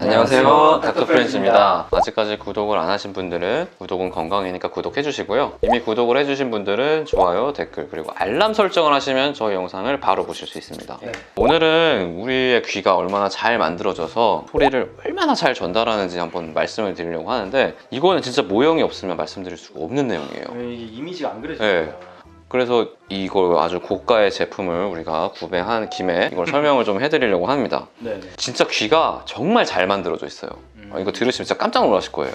안녕하세요, 닥터프렌즈입니다. 아직까지 구독을 안 하신 분들은 구독은 건강이니까 구독해 주시고요. 이미 구독을 해주신 분들은 좋아요, 댓글, 그리고 알람 설정을 하시면 저희 영상을 바로 보실 수 있습니다. 오늘은 우리의 귀가 얼마나 잘 만들어져서 소리를 얼마나 잘 전달하는지 한번 말씀을 드리려고 하는데, 이거는 진짜 모형이 없으면 말씀드릴 수가 없는 내용이에요. 이게 이미지가 안 그려져요. 그래서 이걸 아주 고가의 제품을 우리가 구매한 김에 이걸 설명을 좀 해드리려고 합니다. 네네. 진짜 귀가 정말 잘 만들어져 있어요. 이거 들으시면 진짜 깜짝 놀라실 거예요.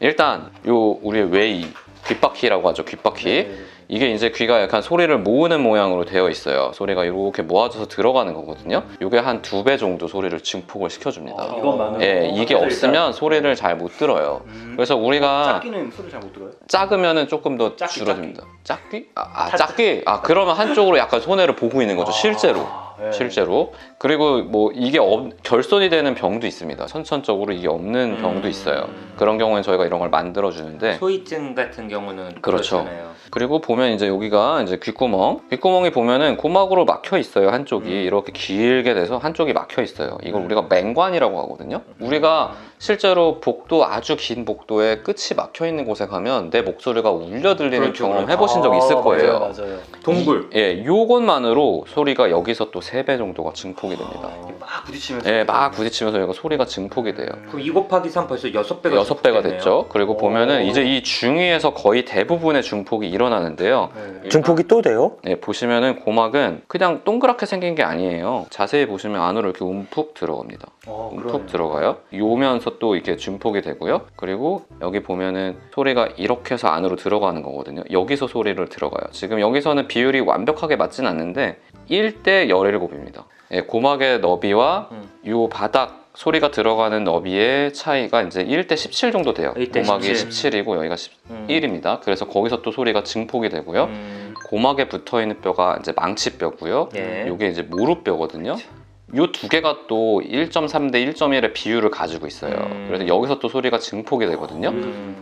일단 요 우리의 웨이, 귓바퀴라고 하죠. 귓바퀴. 네네. 이게 이제 귀가 약간 소리를 모으는 모양으로 되어 있어요. 소리가 이렇게 모아져서 들어가는 거거든요. 이게 한 2배 정도 소리를 증폭을 시켜줍니다. 이것만으로. 예, 이게 없으면 소리를 잘 못 들어요. 그래서 우리가 작기는 소리 잘 못 들어요? 작으면은 조금 더 작기, 줄어듭니다. 작기? 작기? 그러면 한쪽으로 약간 손해를 보고 있는 거죠. 실제로. 네. 실제로. 그리고 뭐 이게 결손이 되는 병도 있습니다. 선천적으로 이게 없는 병도 있어요. 그런 경우엔 저희가 이런 걸 만들어 주는데, 소위증 같은 경우는 그렇죠. 그렇잖아요. 그리고 보면 이제 여기가 이제 귓구멍이 보면은 고막으로 막혀 있어요. 한쪽이 이렇게 길게 돼서 한쪽이 막혀 있어요. 이걸 우리가 맹관이라고 하거든요. 우리가 실제로 복도, 아주 긴 복도에 끝이 막혀 있는 곳에 가면 내 목소리가 울려 들리는 그렇죠, 경험 그렇죠. 해보신 적 있을 거예요. 맞아요. 동굴. 요것만으로 소리가 여기서 또 3배 정도가 증폭이 됩니다. 막 부딪히면서. 예, 막 부딪히면서 여기가 소리가 증폭이 돼요. 그럼 2 곱하기 3 벌써 6배가 6배가 됐죠. 그리고 보면은 이제 이 중위에서 거의 대부분의 증폭이 일어나는데요. 네. 증폭이 또 돼요? 네, 보시면은 고막은 그냥 동그랗게 생긴 게 아니에요. 자세히 보시면 안으로 이렇게 움푹 들어갑니다. 움푹 들어가요. 요면서 또 이렇게 증폭이 되고요. 그리고 여기 보면은 소리가 이렇게 해서 안으로 들어가는 거거든요. 여기서 소리를 들어가요. 지금 여기서는 비율이 완벽하게 맞진 않는데 1대 17입니다. 예, 고막의 너비와 요 바닥 소리가 들어가는 너비의 차이가 이제 1대 17 정도 돼요. 1대 고막이 17. 17이고 여기가 11입니다. 그래서 거기서 또 소리가 증폭이 되고요. 고막에 붙어 있는 뼈가 이제 망치뼈고요. 예. 요게 이제 무릎뼈거든요. 요 두 개가 또 1.3대 1.1의 비율을 가지고 있어요. 그래서 여기서 또 소리가 증폭이 되거든요.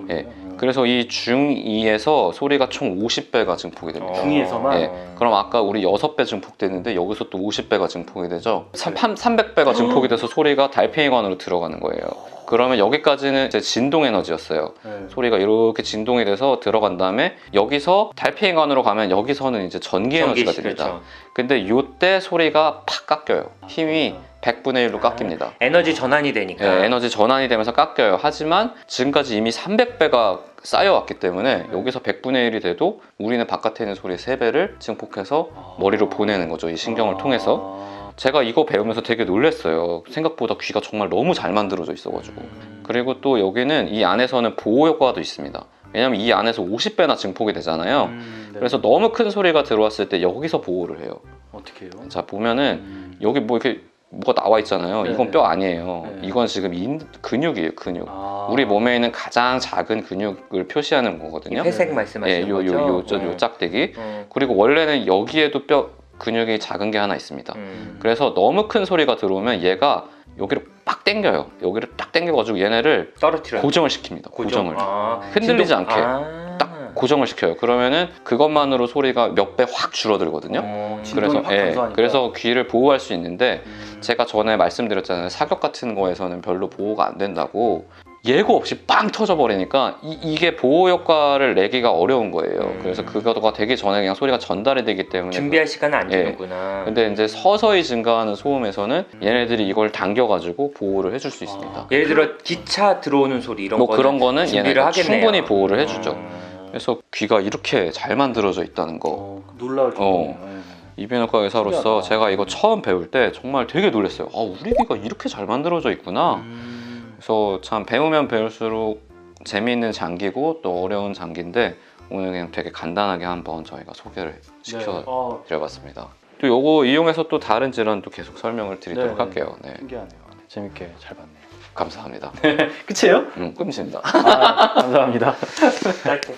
예. 그래서 이 중2에서 소리가 총 50배가 증폭이 됩니다. 중위에서만. 예. 그럼 아까 우리 6배 증폭됐는데 여기서 또 50배가 증폭이 되죠. 300배가 증폭이 돼서 소리가 달팽이관으로 들어가는 거예요. 그러면 여기까지는 이제 진동 에너지였어요. 네. 소리가 이렇게 진동이 돼서 들어간 다음에 여기서 달팽이관으로 가면 여기서는 이제 전기 에너지가 됩니다. 그렇죠. 근데 요때 소리가 팍 깎여요. 힘이 100분의 1로 깎입니다. 에너지 전환이 되니까. 예, 에너지 전환이 되면서 깎여요. 하지만 지금까지 이미 300배가 쌓여왔기 때문에 여기서 100분의 1이 돼도 우리는 바깥에 있는 소리의 3배를 증폭해서 머리로 보내는 거죠. 이 신경을 통해서. 제가 이거 배우면서 되게 놀랐어요. 생각보다 귀가 정말 너무 잘 만들어져 있어가지고. 그리고 또 여기는 이 안에서는 보호 효과도 있습니다. 왜냐면 이 안에서 50배나 증폭이 되잖아요. 네. 그래서 너무 큰 소리가 들어왔을 때 여기서 보호를 해요. 어떻게 해요? 자, 보면은 여기 뭐 이렇게 뭐가 나와 있잖아요. 이건 네. 뼈 아니에요. 네. 이건 지금 근육이에요, 근육. 우리 몸에 있는 가장 작은 근육을 표시하는 거거든요. 회색 예, 말씀하시는 거죠? 요 짝대기. 어. 그리고 원래는 여기에도 뼈 근육이 작은 게 하나 있습니다. 그래서 너무 큰 소리가 들어오면 얘가 여기를 빡 당겨요. 여기를 딱 당겨가지고 얘네를 떨어뜨려. 고정을 시킵니다. 고정을. 흔들리지 진동- 않게 딱 고정을 시켜요. 그러면은 그것만으로 소리가 몇 배 확 줄어들거든요. 진동이 확 감소하니까. 그래서 귀를 보호할 수 있는데, 제가 전에 말씀드렸잖아요. 사격 같은 거에서는 별로 보호가 안 된다고. 예고 없이 빵 터져버리니까 이게 보호 효과를 내기가 어려운 거예요. 그래서 그거가 되기 전에 그냥 소리가 전달이 되기 때문에 준비할 시간은 안 예. 주는구나. 근데 이제 서서히 증가하는 소음에서는 얘네들이 이걸 당겨가지고 보호를 해줄 수 있습니다. 예를 들어 기차 들어오는 소리 이런 뭐 거는 그런 거는 준비를 얘네가 하겠네요. 충분히 보호를 해주죠. 그래서 귀가 이렇게 잘 만들어져 있다는 거. 놀라울 정도네요. 이비인후과 의사로서 신기하다. 제가 이거 처음 배울 때 정말 되게 놀랐어요. 우리 귀가 이렇게 잘 만들어져 있구나. 그래서 참 배우면 배울수록 재미있는 장기고 또 어려운 장기인데, 오늘 그냥 되게 간단하게 한번 저희가 소개를 시켜드려봤습니다. 또 요거 이용해서 또 다른 질환도 계속 설명을 드리도록 네. 할게요. 네, 신기하네요. 재밌게 잘 봤네요. 감사합니다. 끝이에요? 끝입니다. 감사합니다. 짧게.